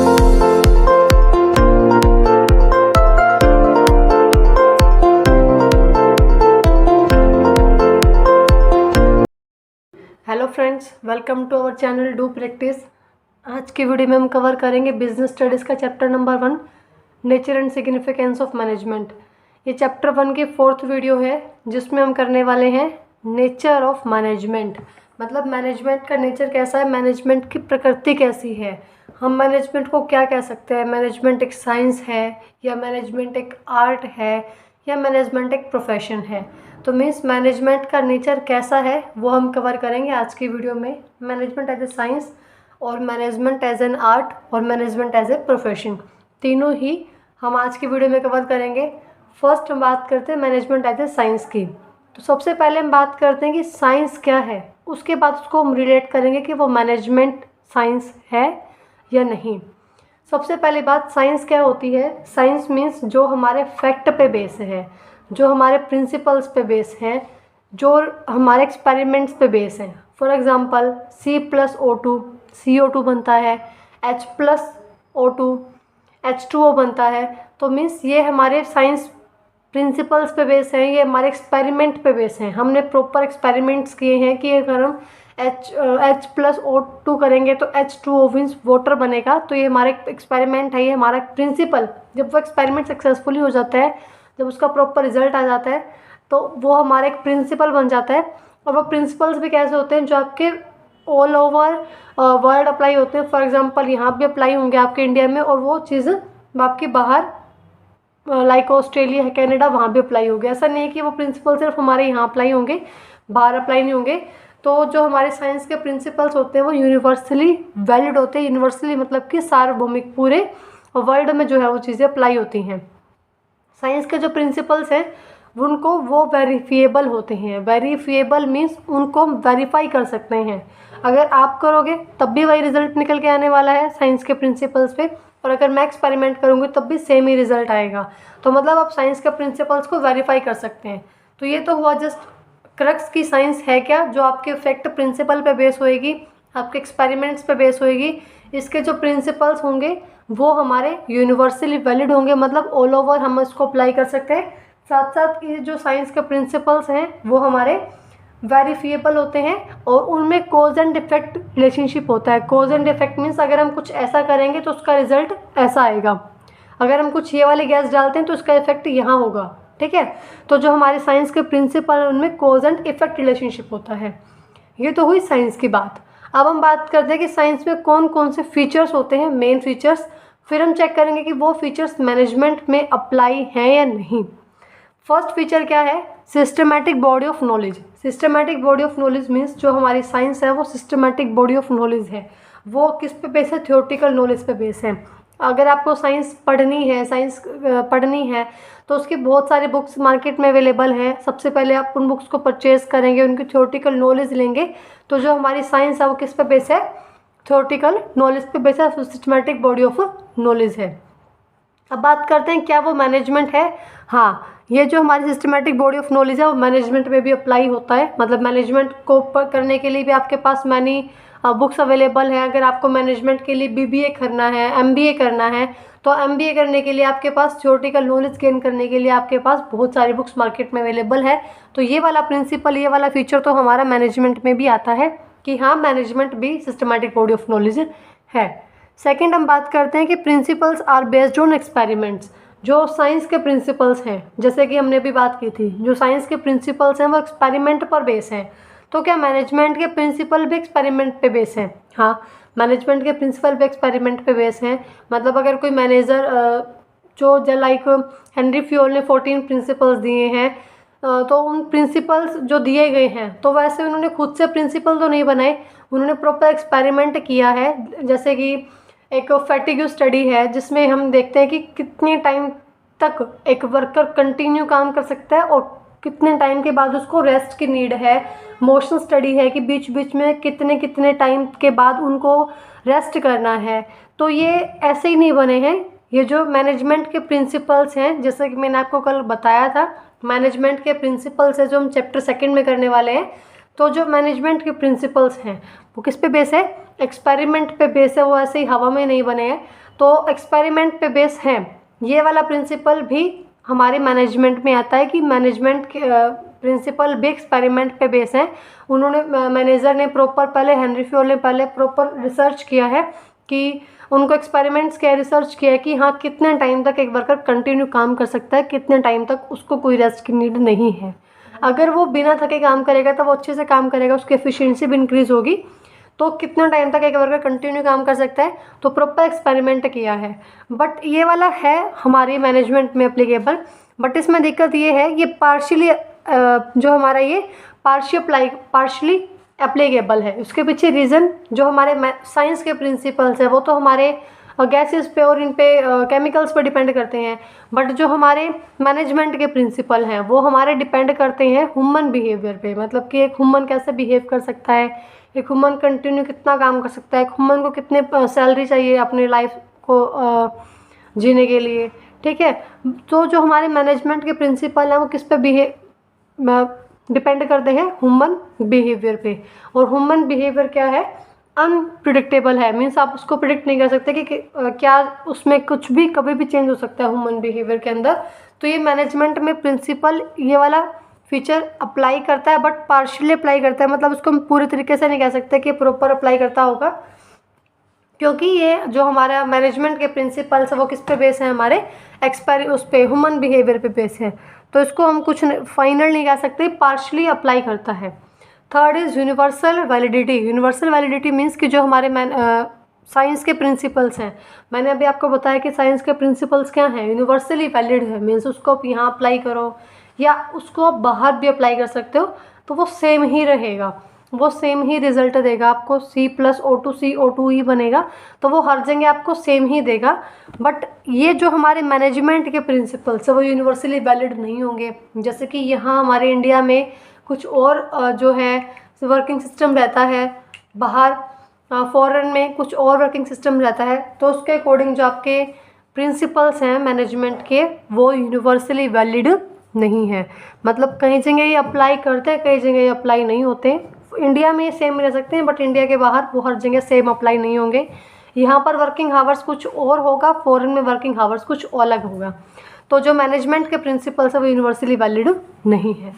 Hello friends, welcome to our channel do practice. आज की video में हम कवर करेंगे बिजनेस स्टडीज़ का chapter number 1, nature and significance of management. ये चैप्टर 1 की 4th वीडियो है जिसमें हम करने वाले हैं नेचर ऑफ मैनेजमेंट। मतलब मैनेजमेंट का नेचर कैसा है, मैनेजमेंट की प्रकृति कैसी है, हम मैनेजमेंट को क्या कह सकते हैं, मैनेजमेंट एक साइंस है या मैनेजमेंट एक आर्ट है या मैनेजमेंट एक प्रोफेशन है। तो मीन्स मैनेजमेंट का नेचर कैसा है वो हम कवर करेंगे आज की वीडियो में। मैनेजमेंट एज ए साइंस और मैनेजमेंट एज एन आर्ट और मैनेजमेंट एज ए प्रोफेशन, तीनों ही हम आज की वीडियो में कवर करेंगे। फर्स्ट हम बात करते हैं मैनेजमेंट एज ए साइंस की। तो सबसे पहले हम बात करते हैं कि साइंस क्या है, उसके बाद उसको हम रिलेट करेंगे कि वो मैनेजमेंट साइंस है या नहीं। सबसे पहली बात, साइंस क्या होती है। साइंस मीन्स जो हमारे फैक्ट पे बेस है, जो हमारे प्रिंसिपल्स पे बेस हैं, जो हमारे एक्सपेरिमेंट्स पे बेस हैं। फॉर एग्ज़ाम्पल C+O2 CO2 बनता है, H+O2 H2O बनता है। तो मीन्स ये हमारे साइंस प्रिंसिपल्स पे बेस हैं, ये हमारे एक्सपेरिमेंट पे बेस हैं। हमने प्रॉपर एक्सपेरिमेंट्स किए हैं कि अगर हम H+O2 करेंगे तो H2O मीन्स वाटर बनेगा। तो ये हमारा एक्सपेरिमेंट है, ये हमारा प्रिंसिपल। जब वो एक्सपेरिमेंट सक्सेसफुली हो जाता है, जब उसका प्रॉपर रिजल्ट आ जाता है, तो वो हमारा एक प्रिंसिपल बन जाता है। और वो प्रिंसिपल्स भी कैसे होते हैं, जो आपके ऑल ओवर वर्ल्ड अप्लाई होते हैं। फॉर एग्जांपल यहाँ भी अप्लाई होंगे आपके इंडिया में, और वो चीज़ आपकी बाहर लाइक ऑस्ट्रेलिया कनाडा वहाँ भी अप्लाई होंगे। ऐसा नहीं है कि वो प्रिंसिपल सिर्फ हमारे यहाँ अप्लाई होंगे, बाहर अप्लाई नहीं होंगे। तो जो हमारे साइंस के प्रिंसिपल्स होते हैं वो यूनिवर्सली वैलिड होते हैं। यूनिवर्सली मतलब कि सार्वभौमिक, पूरे वर्ल्ड में जो है वो चीज़ें अप्लाई होती हैं। साइंस के जो प्रिंसिपल्स हैं उनको वो वेरीफिएबल होते हैं। वेरीफिएबल मीन्स उनको हम वेरीफाई कर सकते हैं। अगर आप करोगे तब भी वही रिज़ल्ट निकल के आने वाला है साइंस के प्रिंसिपल्स पे, और अगर मैं एक्सपेरिमेंट करूँगी तब भी सेम ही रिज़ल्ट आएगा। तो मतलब आप साइंस के प्रिंसिपल्स को वेरीफाई कर सकते हैं। तो ये तो हुआ जस्ट क्रक्स की साइंस है क्या, जो आपके फैक्ट प्रिंसिपल पे बेस होएगी, आपके एक्सपेरिमेंट्स पे बेस होएगी। इसके जो प्रिंसिपल्स होंगे वो हमारे यूनिवर्सली वैलिड होंगे, मतलब ऑल ओवर हम इसको अप्लाई कर सकते हैं। साथ साथ ये जो साइंस के प्रिंसिपल्स हैं वो हमारे वेरीफिएबल होते हैं, और उनमें कॉज एंड इफेक्ट रिलेशनशिप होता है। कॉज एंड इफेक्ट मीन्स अगर हम कुछ ऐसा करेंगे तो उसका रिजल्ट ऐसा आएगा, अगर हम कुछ ये वाली गैस डालते हैं तो उसका इफेक्ट यहाँ होगा। ठीक है, तो जो हमारे साइंस के प्रिंसिपल हैं उनमें कॉज एंड इफेक्ट रिलेशनशिप होता है। ये तो हुई साइंस की बात। अब हम बात करते हैं कि साइंस में कौन कौन से फीचर्स होते हैं, मेन फीचर्स। फिर हम चेक करेंगे कि वो फीचर्स मैनेजमेंट में अप्लाई हैं या नहीं। फर्स्ट फीचर क्या है, systematic body of knowledge. Systematic body of knowledge means जो हमारी साइंस है वो सिस्टमैटिक बॉडी ऑफ नॉलेज है। वो किस पे बेस है, थ्योरेटिकल नॉलेज पे बेस है। अगर आपको साइंस पढ़नी है तो उसकी बहुत सारी बुक्स मार्केट में अवेलेबल हैं। सबसे पहले आप उन बुक्स को परचेज करेंगे, उनकी थ्योरेटिकल नॉलेज लेंगे। तो जो हमारी साइंस है वो किस पे बेस है, थ्योरेटिकल नॉलेज पे बेस है, सिस्टमैटिक बॉडी ऑफ नॉलेज है। अब बात करते हैं क्या वो मैनेजमेंट है। हाँ, ये जो हमारी सिस्टमैटिक बॉडी ऑफ नॉलेज है वो मैनेजमेंट में भी अप्लाई होता है। मतलब मैनेजमेंट को करने के लिए भी आपके पास मैनी बुक्स अवेलेबल हैं। अगर आपको मैनेजमेंट के लिए BBA करना है, MBA करना है, तो MBA करने के लिए आपके पास थ्योरेटिकल नॉलेज गेन करने के लिए आपके पास बहुत सारी बुक्स मार्केट में अवेलेबल है। तो ये वाला प्रिंसिपल, ये वाला फीचर तो हमारा मैनेजमेंट में भी आता है कि हाँ, मैनेजमेंट भी सिस्टमैटिक बॉडी ऑफ नॉलेज है। सेकेंड हम बात करते हैं कि principles are based on experiments. जो साइंस के प्रिंसिपल्स हैं, जैसे कि हमने अभी बात की थी, जो साइंस के प्रिंसिपल्स हैं वो एक्सपेरिमेंट पर बेस हैं। तो क्या मैनेजमेंट के प्रिंसिपल भी एक्सपेरिमेंट पे बेस हैं? हाँ, मैनेजमेंट के प्रिंसिपल भी एक्सपेरिमेंट पे बेस हैं। मतलब अगर कोई मैनेजर जो लाइक हेनरी फ्योल ने 14 प्रिंसिपल्स दिए हैं, तो उन प्रिंसिपल्स जो दिए गए हैं तो वैसे उन्होंने खुद से प्रिंसिपल तो नहीं बनाए, उन्होंने प्रॉपर एक्सपेरिमेंट किया है। जैसे कि एक फैटिग्यू स्टडी है जिसमें हम देखते हैं कि कितने टाइम तक एक वर्कर कंटिन्यू काम कर सकता है और कितने टाइम के बाद उसको रेस्ट की नीड है। मोशन स्टडी है कि बीच बीच में कितने कितने टाइम के बाद उनको रेस्ट करना है। तो ये ऐसे ही नहीं बने हैं। ये जो मैनेजमेंट के प्रिंसिपल्स हैं, जैसे कि मैंने आपको कल बताया था, मैनेजमेंट के प्रिंसिपल्स है जो हम चैप्टर 2 में करने वाले हैं। तो जो मैनेजमेंट के प्रिंसिपल्स हैं वो किस पे बेस है, एक्सपेरिमेंट पे बेस है। वो ऐसे ही हवा में नहीं बने हैं। तो एक्सपेरिमेंट पे बेस है। ये वाला प्रिंसिपल भी हमारे मैनेजमेंट में आता है कि मैनेजमेंट के प्रिंसिपल भी एक्सपेरिमेंट पे बेस हैं। उन्होंने मैनेजर ने प्रॉपर पहले हेनरी फ्योल ने पहले प्रॉपर रिसर्च किया है कि उनको एक्सपेरिमेंट्स किया, रिसर्च किया है कि हाँ कितने टाइम तक एक वर्कर कंटिन्यू काम कर सकता है, कितने टाइम तक उसको कोई रेस्ट की नीड नहीं है। अगर वो बिना थके काम करेगा तो वो अच्छे से काम करेगा, उसकी एफिशिएंसी भी इंक्रीज़ होगी। तो कितना टाइम तक एक वर्कर कंटिन्यू काम कर सकता है, तो प्रॉपर एक्सपेरिमेंट किया है। बट ये वाला है हमारी मैनेजमेंट में एप्लीकेबल, बट इसमें दिक्कत ये है ये पार्शियली जो हमारा ये पार्शियली एप्लीकेबल है। उसके पीछे रीज़न जो हमारे साइंस के प्रिंसिपल्स है वो तो हमारे गैसेस पे और इन पे केमिकल्स पे डिपेंड करते हैं, बट जो हमारे मैनेजमेंट के प्रिंसिपल हैं वो हमारे डिपेंड करते हैं ह्यूमन बिहेवियर पे। मतलब कि एक ह्यूमन कैसे बिहेव कर सकता है, एक ह्यूमन कंटिन्यू कितना काम कर सकता है, एक ह्यूमन को कितने सैलरी चाहिए अपनी लाइफ को जीने के लिए। ठीक है, तो जो हमारे मैनेजमेंट के प्रिंसिपल हैं वो किस पे डिपेंड करते हैं, ह्यूमन बिहेवियर पे। और ह्यूमन बिहेवियर क्या है, अनप्रिडिक्टेबल है। मीन्स आप उसको प्रिडिक्ट नहीं कर सकते कि क्या उसमें कुछ भी कभी भी चेंज हो सकता है ह्यूमन बिहेवियर के अंदर। तो ये मैनेजमेंट में प्रिंसिपल ये वाला फीचर अप्लाई करता है, बट पार्शियली अप्लाई करता है। मतलब उसको हम पूरे तरीके से नहीं कह सकते कि प्रॉपर अप्लाई करता होगा, क्योंकि ये जो हमारा मैनेजमेंट के प्रिंसिपल्स है वो किस पे बेस है, हमारे उस पे ह्यूमन बिहेवियर पे बेस है। तो इसको हम कुछ फाइनल नहीं कह सकते, पार्शियली अप्लाई करता है। Third is universal validity. Universal validity means कि जो हमारे साइंस के प्रिंसिपल्स हैं, मैंने अभी आपको बताया कि साइंस के प्रिंसिपल्स क्या हैं, यूनिवर्सली वैलिड है। मीन्स उसको आप यहाँ अप्लाई करो या उसको आप बाहर भी अप्लाई कर सकते हो तो वो सेम ही रहेगा, वो सेम ही रिजल्ट देगा आपको। C+O2 CO2 ही बनेगा, तो वो हर जगह आपको सेम ही देगा। बट ये जो हमारे मैनेजमेंट के प्रिंसिपल्स है वो यूनिवर्सली वैलिड नहीं होंगे। जैसे कि यहाँ हमारे इंडिया में कुछ और जो है वर्किंग सिस्टम रहता है, बाहर फॉरेन में कुछ और वर्किंग सिस्टम रहता है। तो उसके अकॉर्डिंग जो आपके प्रिंसिपल्स हैं मैनेजमेंट के वो यूनिवर्सली वैलिड नहीं है। मतलब कहीं जगह ये अप्लाई करते हैं, कई जगह ये अप्लाई नहीं होते। इंडिया में सेम रह सकते हैं, बट इंडिया के बाहर वो हर जगह सेम अप्लाई नहीं होंगे। यहाँ पर वर्किंग हावर्स कुछ और होगा, फॉरेन में वर्किंग हावर्स कुछ अलग होगा। तो जो मैनेजमेंट के प्रिंसिपल्स है वो यूनिवर्सली वैलिड नहीं है।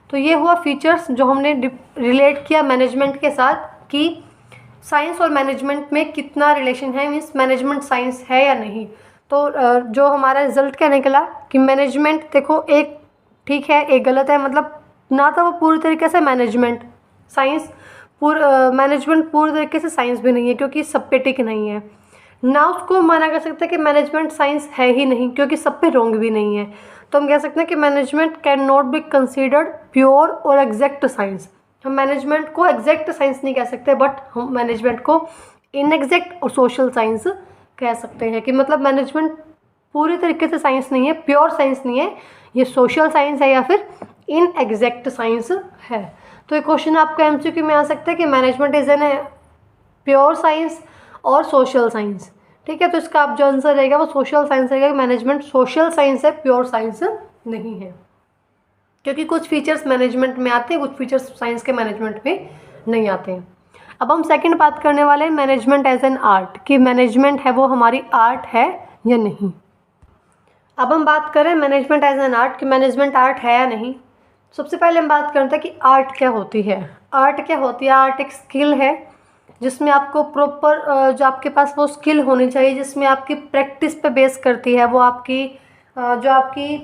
तो ये हुआ फीचर्स जो हमने रिलेट किया मैनेजमेंट के साथ कि साइंस और मैनेजमेंट में कितना रिलेशन है, मीन्स मैनेजमेंट साइंस है या नहीं। तो जो हमारा रिजल्ट क्या निकला कि मैनेजमेंट देखो एक ठीक है एक गलत है। मतलब ना तो वो पूरी तरीके से मैनेजमेंट साइंस मैनेजमेंट पूरी तरीके से साइंस भी नहीं है क्योंकि सब पे टिक नहीं है, ना उसको माना कर सकते कि मैनेजमेंट साइंस है ही नहीं क्योंकि सब पे रॉन्ग भी नहीं है। तो हम कह सकते हैं कि management can not be considered pure और एग्जैक्ट साइंस। हम मैनेजमेंट को एग्जैक्ट साइंस नहीं कह सकते, बट हम मैनेजमेंट को इनएग्जैक्ट और सोशल साइंस कह सकते हैं। कि मतलब मैनेजमेंट पूरी तरीके से साइंस नहीं है, प्योर साइंस नहीं है, ये सोशल साइंस है या फिर इनएग्जैक्ट साइंस है। तो ये क्वेश्चन आपको MCQ में आ सकता है कि management is an pure science और सोशल साइंस। ठीक है, तो इसका आप जो आंसर रहेगा वो सोशल साइंस रहेगा। मैनेजमेंट सोशल साइंस है, प्योर साइंस नहीं है, क्योंकि कुछ फीचर्स मैनेजमेंट में आते हैं, कुछ फीचर्स साइंस के मैनेजमेंट में नहीं आते हैं। अब हम सेकंड बात करने वाले हैं मैनेजमेंट एज एन आर्ट, कि मैनेजमेंट है वो हमारी आर्ट है या नहीं। अब हम बात करें मैनेजमेंट एज एन आर्ट कि मैनेजमेंट आर्ट है या नहीं। सबसे पहले हम बात करते हैं कि आर्ट क्या होती है। आर्ट क्या होती है? आर्ट एक स्किल है जिसमें आपको प्रॉपर जो आपके पास वो स्किल होनी चाहिए, जिसमें आपकी प्रैक्टिस पे बेस करती है। वो आपकी जो आपकी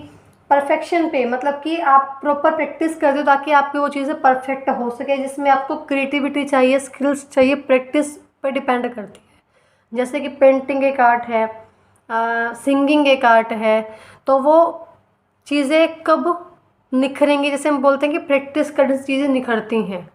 परफेक्शन पे, मतलब कि आप प्रॉपर प्रैक्टिस करते हो ताकि आपकी वो चीज़ें परफेक्ट हो सके, जिसमें आपको क्रिएटिविटी चाहिए, स्किल्स चाहिए, प्रैक्टिस पे डिपेंड करती है। जैसे कि पेंटिंग एक आर्ट है, सिंगिंग एक आर्ट है। तो वो चीज़ें कब निखरेंगी, जैसे हम बोलते हैं कि प्रैक्टिस करने से चीज़ें निखरती हैं।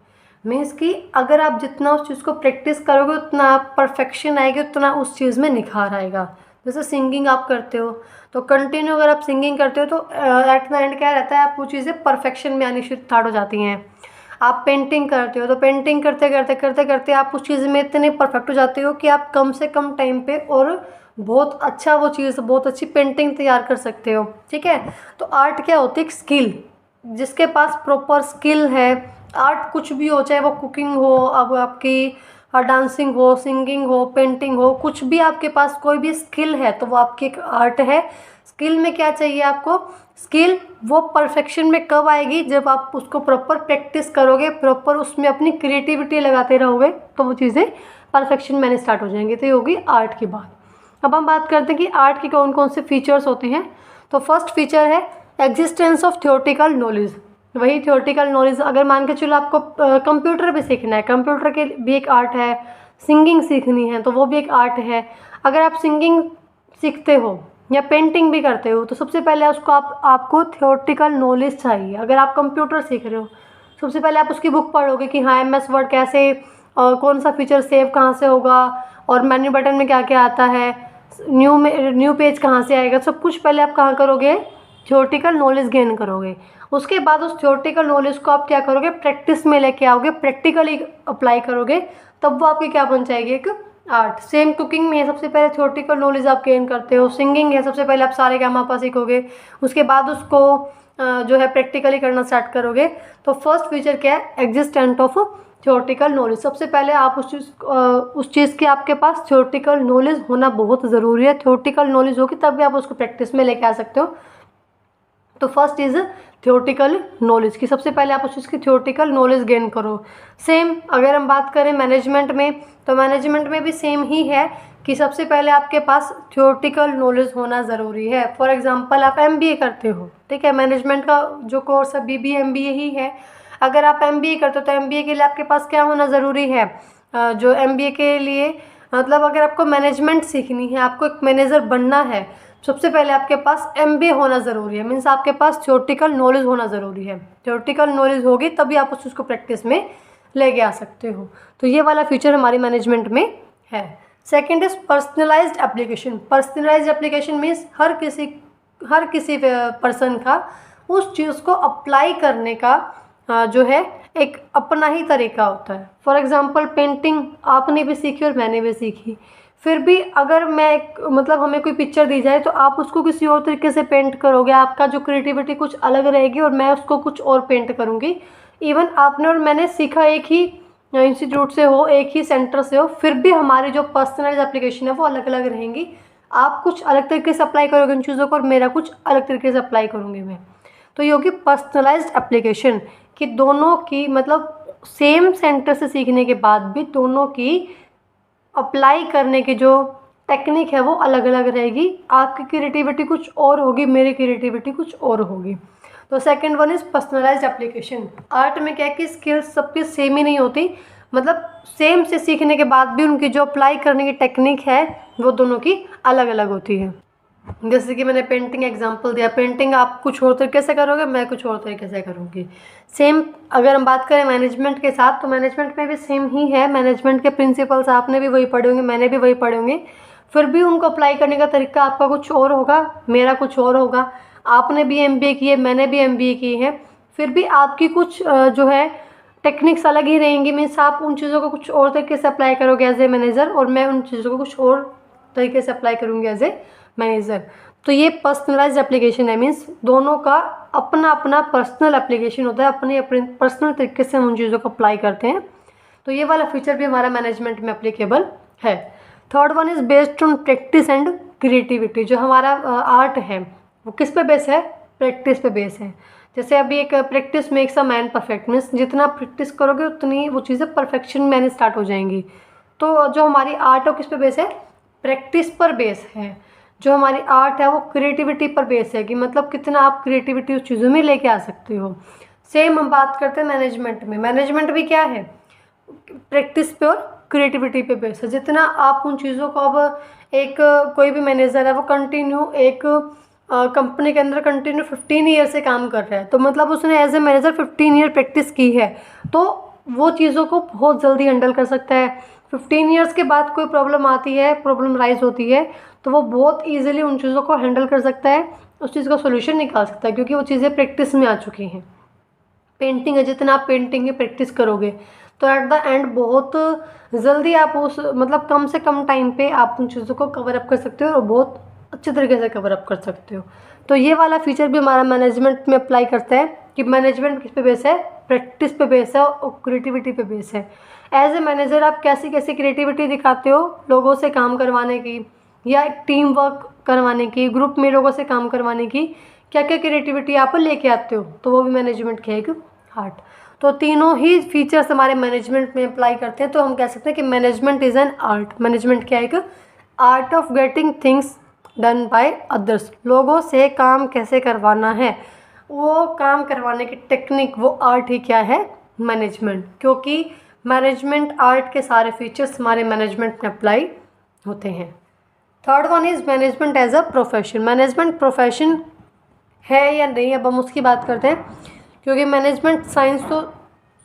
मीन्स कि अगर आप जितना उस चीज़ को प्रैक्टिस करोगे उतना आप परफेक्शन आएगी, उतना उस चीज़ में निखार आएगा। जैसे सिंगिंग आप करते हो तो कंटिन्यू अगर आप सिंगिंग करते हो तो एट द एंड क्या रहता है, आप वो चीज़ें परफेक्शन में आनी स्टार्ट हो जाती हैं। आप पेंटिंग करते हो तो पेंटिंग करते करते करते करते आप उस चीज़ में इतने परफेक्ट हो जाते हो कि आप कम से कम टाइम पे और बहुत अच्छा वो चीज़, बहुत अच्छी पेंटिंग तैयार कर सकते हो। ठीक है, तो आर्ट क्या होती है? एक स्किल। जिसके पास प्रॉपर स्किल है, आर्ट कुछ भी हो, चाहे वो कुकिंग हो, अब आपकी डांसिंग हो, सिंगिंग हो, पेंटिंग हो, कुछ भी आपके पास कोई भी स्किल है तो वो आपकी एक आर्ट है। स्किल में क्या चाहिए आपको? स्किल वो परफेक्शन में कब आएगी? जब आप उसको प्रॉपर प्रैक्टिस करोगे, प्रॉपर उसमें अपनी क्रिएटिविटी लगाते रहोगे, तो वो चीज़ें परफेक्शन में आने स्टार्ट हो जाएंगी। तो ये होगी आर्ट की बात। अब हम बात करते हैं कि आर्ट के कौन कौन से फीचर्स होते हैं। तो फर्स्ट फीचर है एग्जिस्टेंस ऑफ थियोरेटिकल नॉलेज। वही थियोरेटिकल नॉलेज, अगर मान के चलो आपको कंप्यूटर भी सीखना है, कंप्यूटर के भी एक आर्ट है। सिंगिंग सीखनी है तो वो भी एक आर्ट है। अगर आप सिंगिंग सीखते हो या पेंटिंग भी करते हो तो सबसे पहले उसको आपको थियोरेटिकल नॉलेज चाहिए। अगर आप कंप्यूटर सीख रहे हो, सबसे पहले आप उसकी बुक पढ़ोगे कि हाँ MS वर्ड कैसे, कौन सा फीचर सेव कहाँ से होगा, और मेन्यू बटन में क्या क्या आता है, न्यू पेज कहाँ से आएगा, सब कुछ पहले आप कहाँ करोगे? थियोरेटिकल नॉलेज गेन करोगे। उसके बाद उस थियोरेटिकल नॉलेज को आप क्या करोगे? प्रैक्टिस में लेके आओगे, प्रैक्टिकली अप्लाई करोगे, तब वो आपकी क्या बन जाएगी? एक आर्ट। सेम कुकिंग में है, सबसे पहले थियोरेटिकल नॉलेज आप गेन करते हो। सिंगिंग है, सबसे पहले आप सारे गामा सीखोगे, उसके बाद उसको जो है प्रैक्टिकली करना स्टार्ट करोगे। तो फर्स्ट फीचर क्या है? Existent of theoretical knowledge. सबसे पहले आप उस चीज़ की आपके पास थियोरेटिकल नॉलेज होना बहुत ज़रूरी है। थियोरेटिकल नॉलेज होगी तभी आप उसको प्रैक्टिस में लेके आ सकते हो। तो फर्स्ट इज़ थियोरेटिकल नॉलेज की सबसे पहले आप उस चीज़ की थियोरेटिकल नॉलेज गेन करो। सेम अगर हम बात करें मैनेजमेंट में, तो मैनेजमेंट में भी सेम ही है कि सबसे पहले आपके पास थियोरेटिकल नॉलेज होना ज़रूरी है। फॉर एग्जांपल आप MBA करते हो, ठीक है, मैनेजमेंट का जो कोर्स है BBA MBA ही है। अगर आप MBA करते हो तो MBA के लिए आपके पास क्या होना ज़रूरी है? जो MBA के लिए मतलब अगर आपको मैनेजमेंट सीखनी है, आपको एक मैनेजर बनना है, सबसे पहले आपके पास MBA होना ज़रूरी है। मीन्स आपके पास थियोरेटिकल नॉलेज होना ज़रूरी है। थियोरेटिकल नॉलेज होगी तभी आप उस चीज़ को प्रैक्टिस में लेके आ सकते हो। तो ये वाला फीचर हमारी मैनेजमेंट में है। Second is personalized application. Personalized application means हर किसी पर्सन का उस चीज़ को अप्लाई करने का जो है एक अपना ही तरीका होता है। फॉर एग्ज़ाम्पल पेंटिंग आपने भी सीखी और मैंने भी सीखी, फिर भी अगर मतलब हमें कोई पिक्चर दी जाए तो आप उसको किसी और तरीके से पेंट करोगे, आपका जो क्रिएटिविटी कुछ अलग रहेगी और मैं उसको कुछ और पेंट करूँगी। इवन आपने और मैंने सीखा एक ही इंस्टीट्यूट से हो, एक ही सेंटर से हो, फिर भी हमारी जो पर्सनलाइज एप्लीकेशन है वो अलग अलग रहेंगी। आप कुछ अलग तरीके से अप्लाई करोगे उन चीज़ों को और मेरा कुछ अलग तरीके से अप्लाई करूँगी मैं। तो ये होगी पर्सनलाइज्ड एप्लीकेशन कि दोनों की मतलब सेम सेंटर से सीखने के बाद भी दोनों की अप्लाई करने की जो टेक्निक है वो अलग अलग रहेगी। आपकी क्रिएटिविटी कुछ और होगी, मेरी क्रिएटिविटी कुछ और होगी। तो second one is personalized application. Art में क्या है कि स्किल्स सबकी सेम ही नहीं होती, मतलब सेम से सीखने के बाद भी उनकी जो अप्लाई करने की टेक्निक है वो दोनों की अलग अलग होती है। जैसे कि मैंने पेंटिंग एग्जांपल दिया, पेंटिंग आप कुछ और तरीके से करोगे, मैं कुछ और तरीके से करूँगी। सेम अगर हम बात करें मैनेजमेंट के साथ, तो मैनेजमेंट में भी सेम ही है। मैनेजमेंट के प्रिंसिपल्स आपने भी वही पढ़े होंगे, मैंने भी वही पढ़े होंगे, फिर भी उनको अप्लाई करने का तरीका आपका कुछ और होगा, मेरा कुछ और होगा। आपने भी MBA की है, मैंने भी MBA की है, फिर भी आपकी कुछ जो है टेक्निक्स अलग ही रहेंगी। मीन्स आप उन चीज़ों को कुछ और तरीके से अप्लाई करोगे एज ए मैनेजर, और मैं उन चीज़ों को कुछ और तरीके से अप्लाई करूँगी एज ए मैनेजर। तो ये पर्सनलाइज्ड एप्लीकेशन है। मीन्स दोनों का अपना अपना पर्सनल एप्लीकेशन होता है, अपने अपने पर्सनल तरीके से हम उन चीज़ों को अप्लाई करते हैं। तो ये वाला फीचर भी हमारा मैनेजमेंट में एप्लीकेबल है। Third one is based on practice and creativity. जो हमारा आर्ट है वो किस पे बेस है? प्रैक्टिस पे बेस है। जैसे अभी एक practice makes a man perfect, means जितना प्रैक्टिस करोगे उतनी वो चीज़ें परफेक्शन में आनी स्टार्ट हो जाएंगी। तो जो हमारी आर्ट है वो किस पे बेस है? प्रैक्टिस पर बेस है। जो हमारी आर्ट है वो क्रिएटिविटी पर बेस है कि मतलब कितना आप क्रिएटिविटी उस चीज़ों में लेके आ सकते हो। सेम हम बात करते हैं मैनेजमेंट में। मैनेजमेंट भी क्या है? प्रैक्टिस पे और क्रिएटिविटी पे बेस है। जितना आप उन चीज़ों को अब एक कोई भी मैनेजर है वो कंटिन्यू एक कंपनी के अंदर कंटिन्यू 15 ईयर से काम कर रहा है, तो मतलब उसने as a manager 15 year practice की है, तो वो चीज़ों को बहुत जल्दी हैंडल कर सकता है। 15 ईयर्स के बाद कोई प्रॉब्लम आती है, प्रॉब्लम राइज होती है, तो वो बहुत ईजिली उन चीज़ों को हैंडल कर सकता है, उस चीज़ का सोल्यूशन निकाल सकता है, क्योंकि वो चीज़ें प्रैक्टिस में आ चुकी हैं। पेंटिंग है, जितना आप पेंटिंग की प्रैक्टिस करोगे तो एट द एंड बहुत जल्दी आप उस मतलब कम से कम टाइम पे आप उन चीज़ों को कवर अप कर सकते हो और बहुत अच्छे तरीके से कवर अप कर सकते हो। तो ये वाला फीचर भी हमारा मैनेजमेंट में अप्लाई करता है कि मैनेजमेंट किस पे बेस है, प्रैक्टिस पे बेस है और क्रिएटिविटी पे बेस है। एज ए मैनेजर आप कैसी कैसी क्रिएटिविटी दिखाते हो लोगों से काम करवाने की, या एक टीम वर्क करवाने की, ग्रुप में लोगों से काम करवाने की, क्या क्या क्रिएटिविटी आप लेके आते हो, तो वो भी मैनेजमेंट की एक आर्ट। तो तीनों ही फीचर्स हमारे मैनेजमेंट में अप्लाई करते हैं। तो हम कह सकते हैं कि management is an art. Management क्या है, एक art of getting things done by others. लोगों से काम कैसे करवाना है, वो काम करवाने की टेक्निक, वो आर्ट ही क्या है, मैनेजमेंट। क्योंकि मैनेजमेंट आर्ट के सारे फीचर्स हमारे मैनेजमेंट में अप्लाई होते हैं। Third one is management as a profession. Management profession है या नहीं, अब हम उसकी बात करते हैं, क्योंकि मैनेजमेंट साइंस तो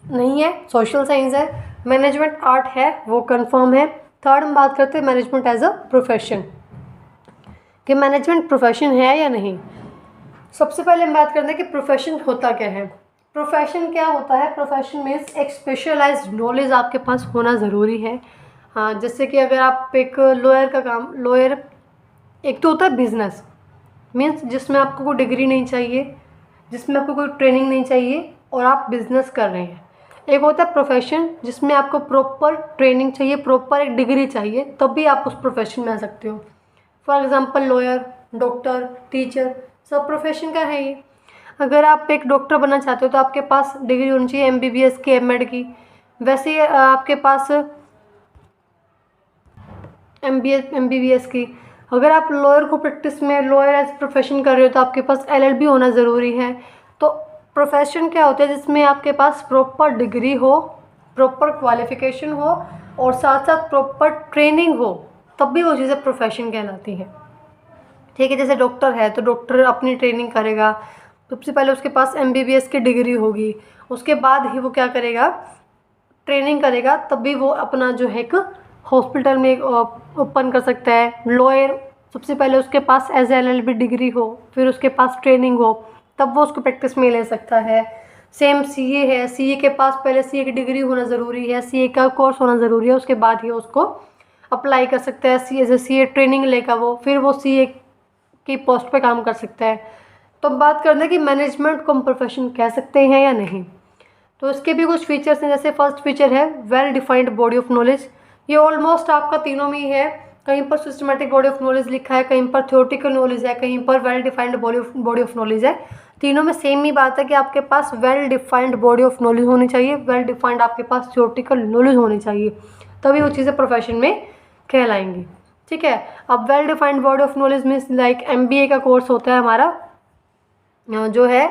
नहीं है, सोशल साइंस है। मैनेजमेंट आर्ट है, वो कंफर्म है। थर्ड हम बात करते हैं मैनेजमेंट एज अ प्रोफेशन, कि मैनेजमेंट प्रोफेशन है या नहीं। सबसे पहले हम बात करते हैं कि प्रोफेशन होता क्या है। प्रोफेशन क्या होता है, प्रोफेशन मीन्स एक स्पेशलाइज्ड नॉलेज आपके पास होना ज़रूरी है। हाँ, जैसे कि अगर आप एक लॉयर का काम, लॉयर एक तो होता है बिजनेस, मीन्स जिसमें आपको कोई डिग्री नहीं चाहिए, जिसमें आपको कोई ट्रेनिंग नहीं चाहिए और आप बिज़नेस कर रहे हैं। एक होता है प्रोफेशन जिसमें आपको प्रॉपर ट्रेनिंग चाहिए, प्रॉपर एक डिग्री चाहिए, तब भी आप उस प्रोफेशन में आ सकते हो। For example lawyer, doctor, teacher, सब प्रोफेशन का है ये। अगर आप एक डॉक्टर बनना चाहते हो तो आपके पास डिग्री होनी चाहिए MBBS की, M.Ed की। वैसे ही आपके पास MBBS की। अगर आप लॉयर को प्रैक्टिस में, लॉयर एज प्रोफेशन कर रहे हो, तो आपके पास LLB होना ज़रूरी है। तो प्रोफेशन क्या होता है, जिसमें आपके पास प्रॉपर डिग्री हो, प्रॉपर क्वालिफिकेशन हो और साथ साथ प्रॉपर ट्रेनिंग हो, तब भी वो चीज़ें प्रोफेशन कहलाती हैं। ठीक है, जैसे डॉक्टर है तो डॉक्टर अपनी ट्रेनिंग करेगा, सबसे पहले उसके पास MBBS की डिग्री होगी, उसके बाद ही वो क्या करेगा, ट्रेनिंग करेगा, तब भी वो अपना जो है एक हॉस्पिटल में ओपन कर सकता है। लॉयर सबसे पहले उसके पास एज LLB डिग्री हो, फिर उसके पास ट्रेनिंग हो, तब वो उसको प्रैक्टिस में ले सकता है। सेम CA है, CA के पास पहले CA की डिग्री होना ज़रूरी है, CA का कोर्स होना ज़रूरी है, उसके बाद ही उसको अप्लाई कर सकता है। CA ट्रेनिंग लेगा वो, फिर वो CA की पोस्ट पे काम कर सकता है। तो अब बात करते हैं कि मैनेजमेंट को हम प्रोफेशन कह सकते हैं या नहीं। तो इसके भी कुछ फीचर्स हैं। जैसे फर्स्ट फीचर है well defined body of knowledge. ये ऑलमोस्ट आपका तीनों में ही है, कहीं पर सिस्टमेटिक बॉडी ऑफ नॉलेज लिखा है, कहीं पर थ्योरेटिकल नॉलेज है, कहीं पर well defined body of knowledge है। तीनों में सेम ही बात है कि आपके पास well defined body of knowledge होनी चाहिए, वेल डिफाइंड आपके पास थ्योरेटिकल नॉलेज होनी चाहिए, तभी वो चीज़ें प्रोफेशन में कहलाएंगी। ठीक है, अब well defined body of knowledge means like MBA का कोर्स होता है हमारा, जो है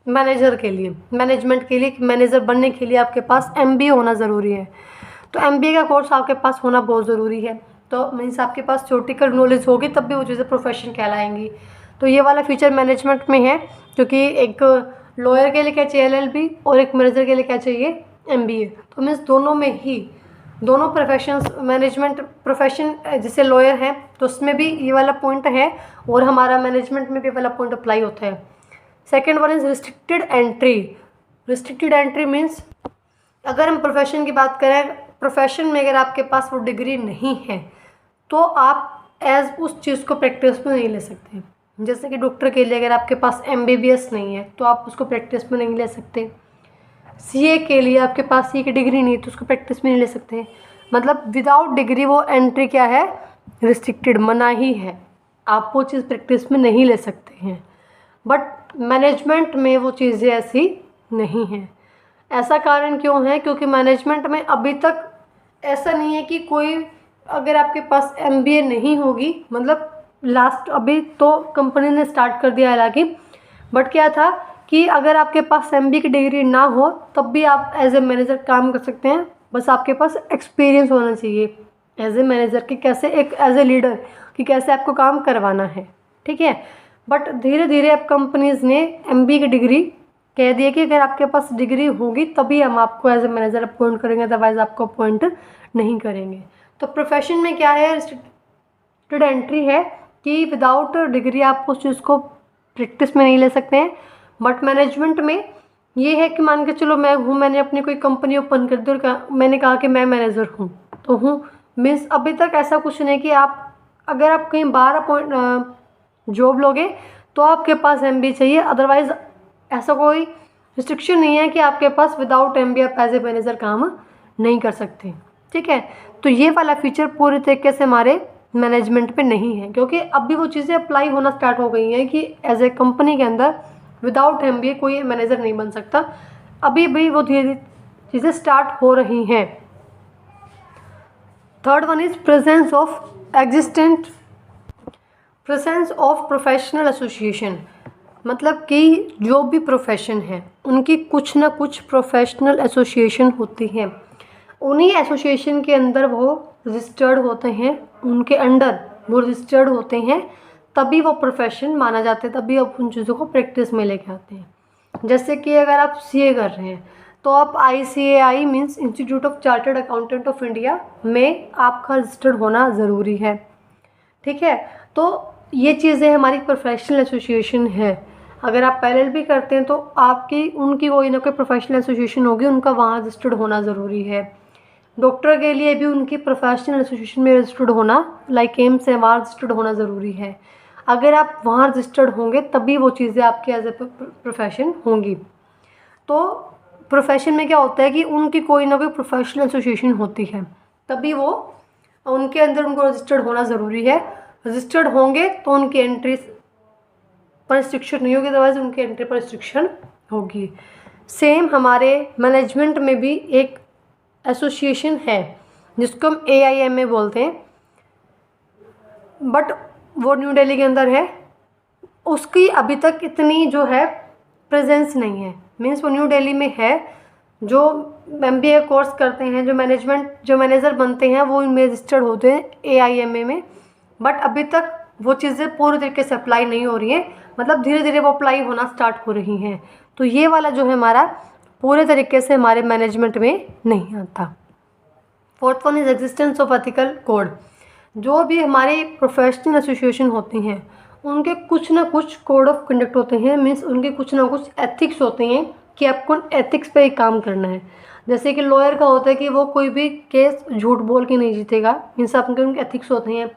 मैनेजर के लिए, मैनेजमेंट के लिए, मैनेजर बनने के लिए आपके पास MBA होना ज़रूरी है। तो MBA का कोर्स आपके पास होना बहुत ज़रूरी है। तो मीन्स आपके पास थ्योरेटिकल नॉलेज होगी, तब भी वो चीज़ें प्रोफेशन कहलाएंगी। तो ये वाला फीचर मैनेजमेंट में है, क्योंकि एक लॉयर के लिए क्या चाहिए LLB और एक मैनेजर के लिए क्या चाहिए MBA। तो मीन्स दोनों में ही, दोनों प्रोफेशंस, मैनेजमेंट प्रोफेशन जैसे लॉयर है तो उसमें भी ये वाला पॉइंट है, और हमारा मैनेजमेंट में भी वाला पॉइंट अप्लाई होता है। Second one is restricted entry. Restricted entry means अगर हम प्रोफेशन की बात करें, प्रोफेशन में अगर आपके पास वो डिग्री नहीं है तो आप एज उस चीज़ को प्रैक्टिस में नहीं ले सकते। जैसे कि डॉक्टर के लिए अगर आपके पास MBBS नहीं है तो आप उसको प्रैक्टिस में नहीं ले सकते। CA के लिए आपके पास CA की डिग्री नहीं है तो उसको प्रैक्टिस में नहीं ले सकते। मतलब विदाउट डिग्री वो एंट्री क्या है, रिस्ट्रिक्टेड, मना ही है, आप वो चीज़ प्रैक्टिस में नहीं ले सकते हैं। बट मैनेजमेंट में वो चीज़ें ऐसी नहीं हैं। ऐसा कारण क्यों है, क्योंकि मैनेजमेंट में अभी तक ऐसा नहीं है कि कोई, अगर आपके पास MBA नहीं होगी, मतलब लास्ट अभी तो कंपनी ने स्टार्ट कर दिया हालांकि, बट क्या था कि अगर आपके पास MBA की डिग्री ना हो तब भी आप एज ए मैनेजर काम कर सकते हैं। बस आपके पास एक्सपीरियंस होना चाहिए एज ए मैनेजर कि कैसे, एक एज ए लीडर कि कैसे आपको काम करवाना है। ठीक है, बट धीरे धीरे अब कंपनीज़ ने MBA की डिग्री कह दिया कि अगर आपके पास डिग्री होगी तभी हम आपको एज ए मैनेजर अपॉइंट करेंगे, अदरवाइज़ आपको अपॉइंट नहीं करेंगे। तो प्रोफेशन में क्या है, रिस्ट्रिक्टेड एंट्री है कि विदाउट डिग्री आप उस चीज़ को प्रैक्टिस में नहीं ले सकते हैं। बट मैनेजमेंट में ये है कि मान के चलो मैं हूँ, मैंने अपनी कोई कंपनी ओपन कर दी और मैंने कहा कि मैं मैनेजर हूँ, तो हूँ मीन्स अभी तक ऐसा कुछ नहीं कि आप अगर आप कहीं बाहर जॉब लोगे तो आपके पास MBA चाहिए, अदरवाइज़ ऐसा कोई रिस्ट्रिक्शन नहीं है कि आपके पास विदाउट MBA आप एज ए मैनेजर काम नहीं कर सकते। ठीक है, तो ये वाला फीचर पूरी तरीके से हमारे मैनेजमेंट पे नहीं है, क्योंकि अब भी वो चीज़ें अप्लाई होना स्टार्ट हो गई हैं कि एज ए कंपनी के अंदर विदाउट MBA कोई मैनेजर नहीं बन सकता। अभी भी वो धीरे धीरे चीज़ें स्टार्ट हो रही हैं। Third one is presence of professional association. मतलब कि जो भी प्रोफेशन है उनकी कुछ ना कुछ प्रोफेशनल एसोसिएशन होती हैं। उन्हीं एसोसिएशन के अंदर वो रजिस्टर्ड होते हैं, उनके अंडर वो रजिस्टर्ड होते हैं, तभी वो प्रोफेशन माना जाता है, तभी आप उन चीज़ों को प्रैक्टिस में लेके आते हैं। जैसे कि अगर आप CA कर रहे हैं तो आप ICAI means institute of chartered accountant of India में आपका रजिस्टर्ड होना ज़रूरी है। ठीक है, तो ये चीज़ें हमारी प्रोफेशनल एसोसिएशन है। अगर आप LLB करते हैं तो आपकी उनकी कोई ना कोई प्रोफेशनल एसोसिएशन होगी, उनका वहाँ रजिस्टर्ड होना ज़रूरी है। डॉक्टर के लिए भी उनकी प्रोफेशनल एसोसिएशन में रजिस्टर्ड होना, लाइक एम्स है, वहाँ रजिस्टर्ड होना ज़रूरी है। अगर आप वहाँ रजिस्टर्ड होंगे तभी वो चीज़ें आपके एज ए प्रोफेशन होंगी। तो प्रोफेशन में क्या होता है कि उनकी कोई ना कोई प्रोफेशनल एसोसिएशन होती है, तभी वो उनके अंदर उनको रजिस्टर्ड होना ज़रूरी है। रजिस्टर्ड होंगे तो उनकी एंट्री पर रिस्ट्रिक्शन नहीं होगी, अदरवाइज उनकी एंट्री पर रिस्ट्रिक्शन होगी। सेम हमारे मैनेजमेंट में भी एक एसोसिएशन है जिसको हम AIMA बोलते हैं, बट वो न्यू दिल्ली के अंदर है। उसकी अभी तक इतनी जो है प्रेजेंस नहीं है, मीन्स वो न्यू दिल्ली में है। जो MBA कोर्स करते हैं, जो मैनेजर बनते हैं, वो इनमें रजिस्टर्ड होते हैं AIMA में, बट अभी तक वो चीज़ें पूरी तरीके से अप्लाई नहीं हो रही हैं, मतलब धीरे धीरे वो अप्लाई होना स्टार्ट हो रही हैं। तो ये वाला जो है हमारा पूरे तरीके से हमारे मैनेजमेंट में नहीं आता। Fourth one is existence of ethical code. जो भी हमारे प्रोफेशनल एसोसिएशन होती हैं उनके कुछ ना कुछ कोड ऑफ कंडक्ट होते हैं, मीन्स उनके कुछ ना कुछ एथिक्स होते हैं कि आपको एथिक्स पे ही काम करना है। जैसे कि लॉयर का होता है कि वो कोई भी केस झूठ बोल के नहीं जीतेगा, मीन्स आपके उनके एथिक्स होते हैं।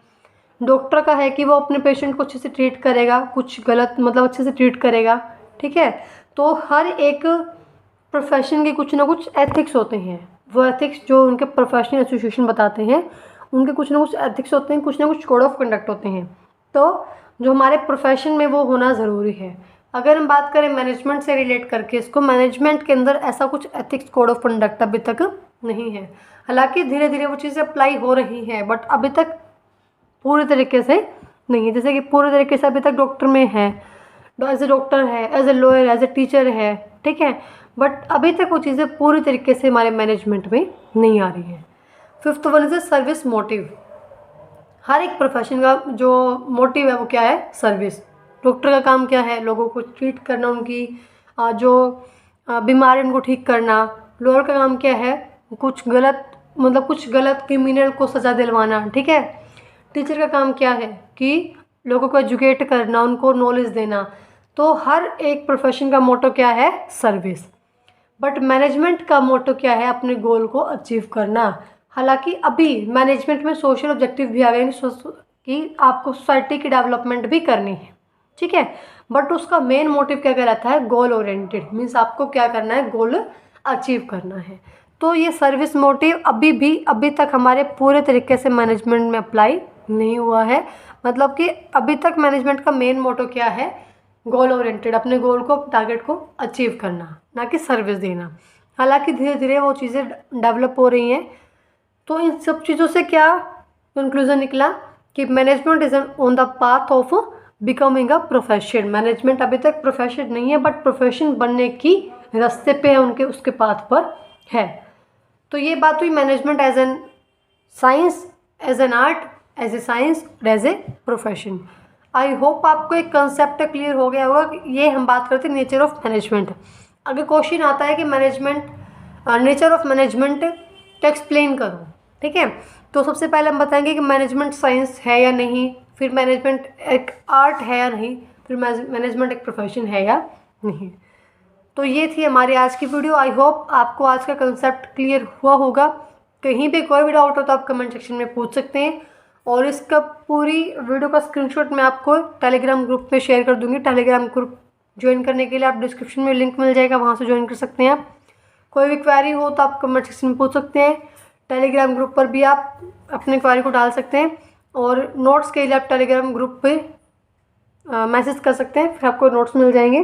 डॉक्टर का है कि वो अपने पेशेंट को अच्छे से ट्रीट करेगा, कुछ गलत मतलब अच्छे से ट्रीट करेगा। ठीक है, तो हर एक प्रोफेशन के कुछ ना कुछ एथिक्स होते हैं। वो एथिक्स जो उनके प्रोफेशनल एसोसिएशन बताते हैं, उनके कुछ ना कुछ एथिक्स होते हैं, कुछ ना कुछ कोड ऑफ कंडक्ट होते हैं। तो जो हमारे प्रोफेशन में वो होना ज़रूरी है। अगर हम बात करें मैनेजमेंट से रिलेट करके, इसको मैनेजमेंट के अंदर ऐसा कुछ एथिक्स कोड ऑफ कंडक्ट अभी तक नहीं है। हालांकि धीरे धीरे वो चीज़ें अप्लाई हो रही हैं, बट अभी तक पूरी तरीके से नहीं है। जैसे कि पूरी तरीके से अभी तक डॉक्टर में है, एज ए डॉक्टर है, as a lawyer, as a teacher है। ठीक है, बट अभी तक वो चीज़ें पूरी तरीके से हमारे मैनेजमेंट में नहीं आ रही हैं। Fifth one is a service motive. हर एक प्रोफेशन का जो मोटिव है वो क्या है? सर्विस। डॉक्टर का काम क्या है? लोगों को ट्रीट करना, उनकी जो बीमारी उनको ठीक करना। लॉयर का काम क्या है? कुछ गलत क्रिमिनल को सज़ा दिलवाना। ठीक है। टीचर का काम क्या है? कि लोगों को एजुकेट करना, उनको नॉलेज देना। तो हर एक प्रोफेशन का मोटो क्या है? सर्विस। बट मैनेजमेंट का मोटो क्या है? अपने गोल को अचीव करना। हालांकि अभी मैनेजमेंट में सोशल ऑब्जेक्टिव भी आ गए कि आपको सोसाइटी की डेवलपमेंट भी करनी है। ठीक है, बट उसका मेन मोटिव क्या रहता है? गोल ओरिएंटेड, मीन्स आपको क्या करना है? गोल अचीव करना है। तो ये सर्विस मोटिव अभी तक हमारे पूरे तरीके से मैनेजमेंट में अप्लाई नहीं हुआ है। मतलब कि अभी तक मैनेजमेंट का मेन मोटो क्या है? गोल ओरिएंटेड, अपने गोल को, टारगेट को अचीव करना, ना कि सर्विस देना। हालांकि धीरे धीरे वो चीज़ें डेवलप हो रही हैं। तो इन सब चीज़ों से क्या कंक्लूजन निकला कि management is on the path of becoming a profession. Management अभी तक प्रोफेशन नहीं है, बट प्रोफेशन बनने की रास्ते पे है, उनके उसके पाथ पर है। तो ये बात हुई management as an science, as an art, as a science और as a profession. I hope आपको एक कंसेप्ट क्लियर हो गया होगा कि ये हम बात करते हैं नेचर ऑफ मैनेजमेंट। अगर क्वेश्चन आता है कि नेचर ऑफ मैनेजमेंट तो एक्सप्लेन करो। ठीक है, तो सबसे पहले हम बताएंगे कि मैनेजमेंट साइंस है या नहीं, फिर मैनेजमेंट एक आर्ट है या नहीं, फिर मैनेजमेंट एक प्रोफेशन है या नहीं। तो ये थी हमारी आज की वीडियो। आई होप आपको आज का कंसेप्ट क्लियर हुआ होगा। कहीं पे कोई भी डाउट हो तो आप कमेंट सेक्शन में पूछ सकते हैं। और इसका पूरी वीडियो का स्क्रीनशॉट मैं आपको टेलीग्राम ग्रुप में शेयर कर दूँगी। टेलीग्राम ग्रुप ज्वाइन करने के लिए आप डिस्क्रिप्शन में लिंक मिल जाएगा, वहाँ से ज्वाइन कर सकते हैं आप। कोई भी क्वेरी हो तो आप कमेंट सेक्शन में पूछ सकते हैं। टेलीग्राम ग्रुप पर भी आप अपने क्वेरी को डाल सकते हैं और नोट्स के लिए आप टेलीग्राम ग्रुप पे मैसेज कर सकते हैं, फिर आपको नोट्स मिल जाएंगे।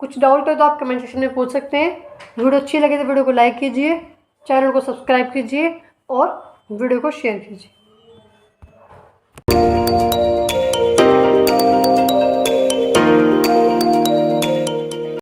कुछ डाउट है तो आप कमेंट सेक्शन में पूछ सकते हैं। वीडियो अच्छी लगे तो वीडियो को लाइक कीजिए, चैनल को सब्सक्राइब कीजिए और वीडियो को शेयर कीजिए।